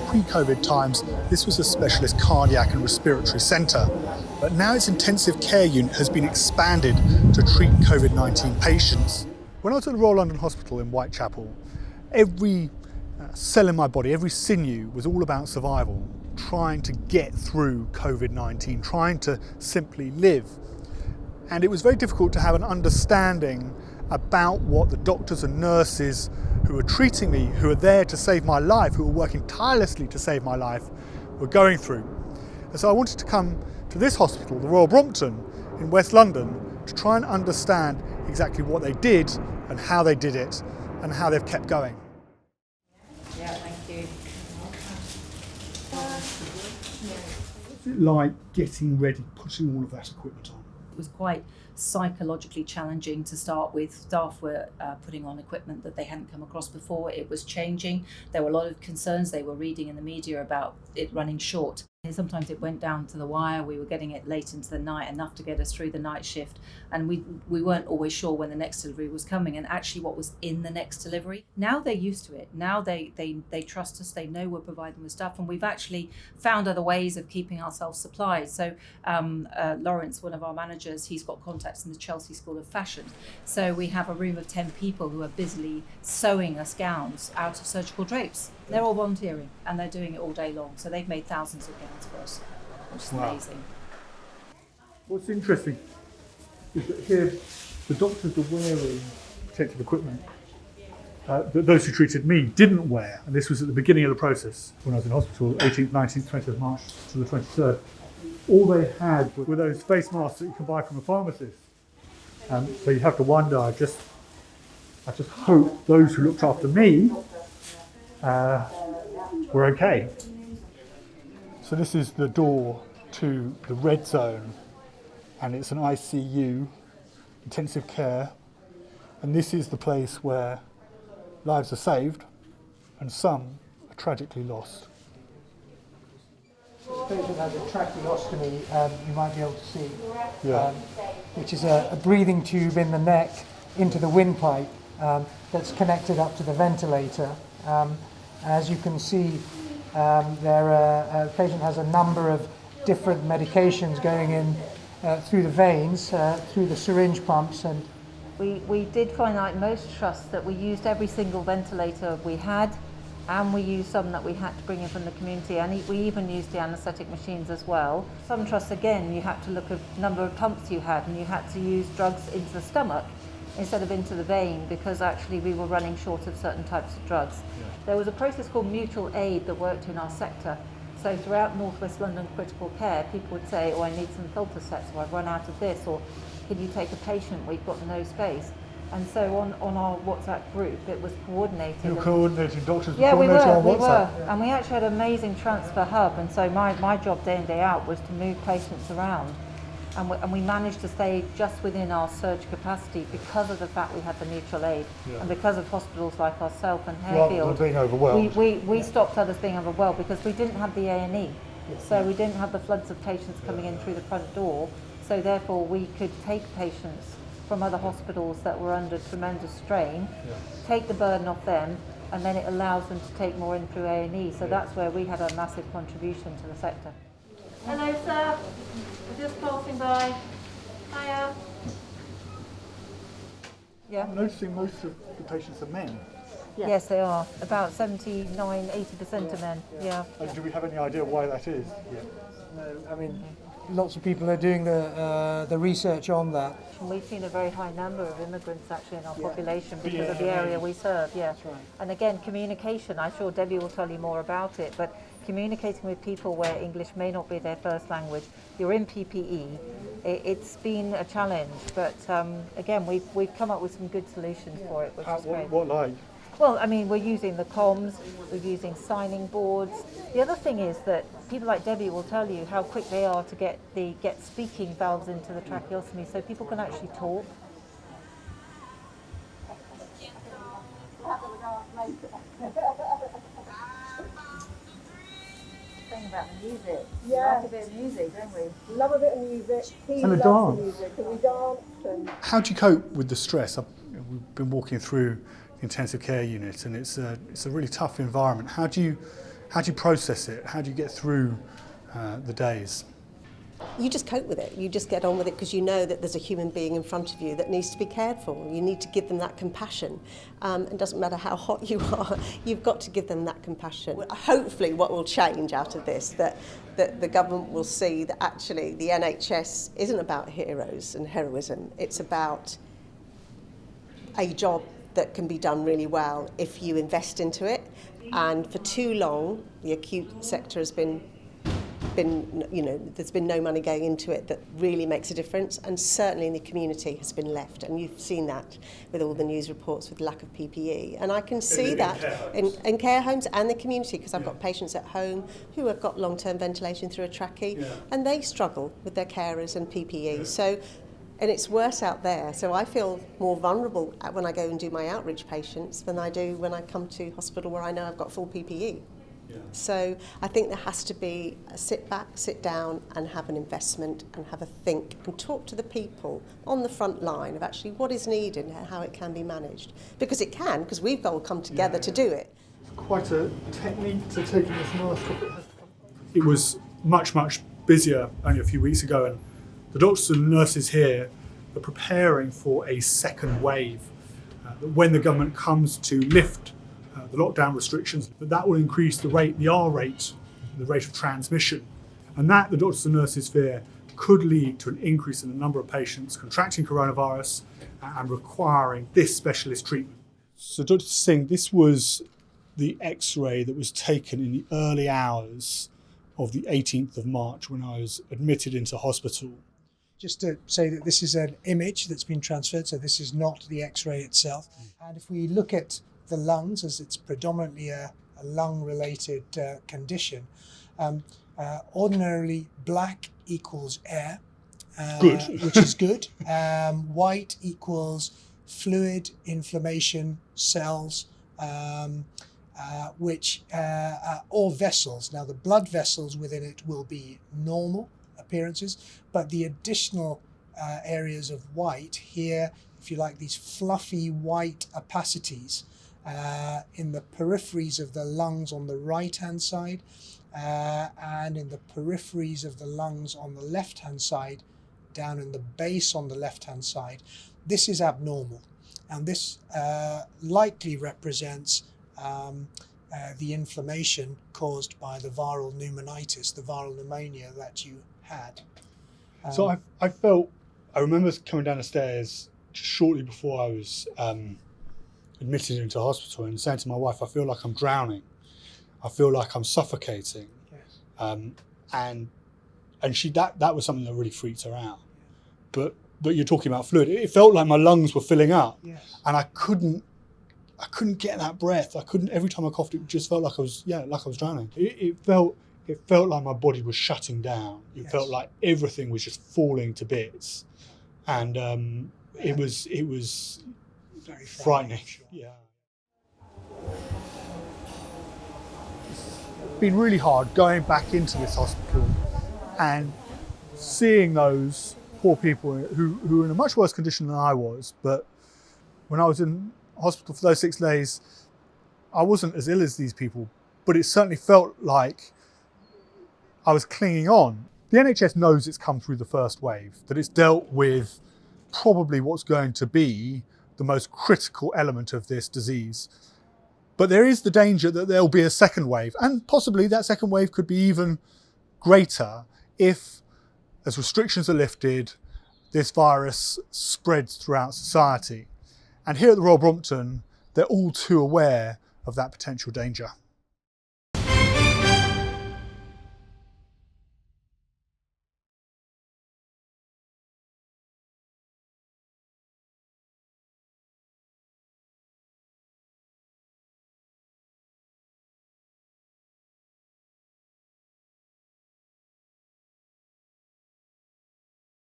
pre-COVID times, this was a specialist cardiac and respiratory centre, but now its intensive care unit has been expanded to treat COVID-19 patients. When I was at the Royal London Hospital in Whitechapel, every cell in my body, every sinew was all about survival, trying to get through COVID-19, trying to simply live. And it was very difficult to have an understanding about what the doctors and nurses who were treating me, who were there to save my life, who were working tirelessly to save my life, were going through. And so I wanted to come to this hospital, the Royal Brompton in West London, to try and understand exactly what they did and how they did it and how they've kept going. Yeah, thank you. What's it like getting ready, putting all of that equipment on? It was quite psychologically challenging to start with. Staff were putting on equipment that they hadn't come across before. It was changing. There were a lot of concerns they were reading in the media about it running short. Sometimes it went down to the wire. We were getting it late into the night, enough to get us through the night shift, and we weren't always sure when the next delivery was coming and actually what was in the next delivery. Now they're used to it. Now they trust us. They know we're providing them with stuff, and we've actually found other ways of keeping ourselves supplied. So Lawrence, one of our managers, he's got contacts in the Chelsea School of Fashion. So we have a room of 10 people who are busily sewing us gowns out of surgical drapes. They're all volunteering and they're doing it all day long. So they've made thousands of gowns for us, which is amazing. What's interesting is that here the doctors are wearing protective equipment that those who treated me didn't wear. And this was at the beginning of the process when I was in hospital, 18th, 19th, 20th of March to the 23rd. All they had were those face masks that you can buy from a pharmacist. So you have to wonder, I just hope those who looked after me were okay. So this is the door to the red zone, and it's an ICU, intensive care, and this is the place where lives are saved and some are tragically lost. This patient has a tracheostomy, you might be able to see, Yeah. which is a breathing tube in the neck into the windpipe that's connected up to the ventilator. As you can see, the patient has a number of different medications going in through the veins, through the syringe pumps. And we did find out in most trusts that we used every single ventilator we had, and we used some that we had to bring in from the community, and we even used the anaesthetic machines as well. Some trusts, again, you had to look at the number of pumps you had, and you had to use drugs into the stomach instead of into the vein, because actually we were running short of certain types of drugs. Yeah. There was a process called mutual aid that worked in our sector. So throughout North West London critical care, people would say, oh, I need some filter sets, or I've run out of this, or can you take a patient, we've got no space. And so on our WhatsApp group, it was coordinated. You were coordinating doctors? Yeah, we were. On WhatsApp. We were. Yeah. And we actually had an amazing transfer hub. And so my job day in, day out was to move patients around. And we managed to stay just within our surge capacity because of the fact we had the mutual aid, and because of hospitals like ourselves and Harefield. Being overwhelmed. We stopped others being overwhelmed because we didn't have the A&E. So we didn't have the floods of patients coming in through the front door. So therefore we could take patients from other hospitals that were under tremendous strain, take the burden off them, and then it allows them to take more in through A&E. So that's where we had a massive contribution to the sector. Hello, sir. We're just passing by. Hiya. Yeah. I'm noticing most of the patients are men. Yeah. Yes, they are. About 79–80% are men. Yeah. And do we have any idea why that is? Yeah. No, I mean, lots of people are doing the research on that. We've seen a very high number of immigrants actually in our population because of the area we serve. Yeah. That's right. And again, communication. I'm sure Debbie will tell you more about it, but communicating with people where English may not be their first language. You're in PPE. It's been a challenge, but again, we've come up with some good solutions for it, which is great. What like? Well, I mean, we're using the comms, we're using signing boards. The other thing is that people like Debbie will tell you how quick they are to get speaking valves into the tracheostomy, so people can actually talk. Thing about the music. Yeah. Like a bit of music, don't we? Love a bit of music. He And a loves dance. the music. And we dance. And How do you cope with the stress? We've been walking through the intensive care unit, and it's a really tough environment. How do How do you process it? How do you get through the days? You just cope with it. You just get on with it because you know that there's a human being in front of you that needs to be cared for. You need to give them that compassion. It doesn't matter how hot you are, you've got to give them that compassion. Hopefully what will change out of this, that the government will see that actually the NHS isn't about heroes and heroism. It's about a job that can be done really well if you invest into it. And for too long, the acute sector has been, there's been no money going into it that really makes a difference, and certainly in the community has been left, and you've seen that with all the news reports with lack of PPE, and I can see that in care homes and the community, because I've got patients at home who have got long-term ventilation through a trachea, and they struggle with their carers and PPE. So, and it's worse out there, so I feel more vulnerable when I go and do my outreach patients than I do when I come to hospital where I know I've got full PPE. So I think there has to be a sit back, sit down and have an investment and have a think and talk to the people on the front line of actually what is needed and how it can be managed. Because it can, because we've all come together to do it. Quite a technique to taking this mask off. It was much busier only a few weeks ago, and the doctors and nurses here are preparing for a second wave. When the government comes to lift the lockdown restrictions, that will increase the R rate, the rate of transmission. And that, the doctors and nurses fear, could lead to an increase in the number of patients contracting coronavirus and requiring this specialist treatment. So Dr. Singh, this was the X-ray that was taken in the early hours of the 18th of March when I was admitted into hospital. Just to say that this is an image that's been transferred, so this is not the X-ray itself. And if we look at the lungs, as it's predominantly a lung-related condition, ordinarily black equals air, which is good. White equals fluid, inflammation, cells, or vessels. Now the blood vessels within it will be normal appearances, but the additional areas of white here, if you like, these fluffy white opacities in the peripheries of the lungs on the right-hand side and in the peripheries of the lungs on the left-hand side, down in the base on the left-hand side. This is abnormal, and this likely represents the inflammation caused by the viral pneumonitis, the viral pneumonia that you had. So I remember coming down the stairs shortly before I was admitted into hospital and saying to my wife, I feel like I'm drowning. I feel like I'm suffocating. Yes. And that was something that really freaked her out. But you're talking about fluid. It felt like my lungs were filling up. Yes. And I couldn't get that breath. Every time I coughed, it just felt like I was drowning. It felt like my body was shutting down. It felt like everything was just falling to bits. And it was very frightening. Sure. Yeah. It's been really hard going back into this hospital and seeing those poor people who were in a much worse condition than I was. But when I was in hospital for those 6 days, I wasn't as ill as these people, but it certainly felt like I was clinging on. The NHS knows it's come through the first wave, that it's dealt with probably what's going to be the most critical element of this disease. But there is the danger that there'll be a second wave, and possibly that second wave could be even greater if, as restrictions are lifted, this virus spreads throughout society. And here at the Royal Brompton, they're all too aware of that potential danger.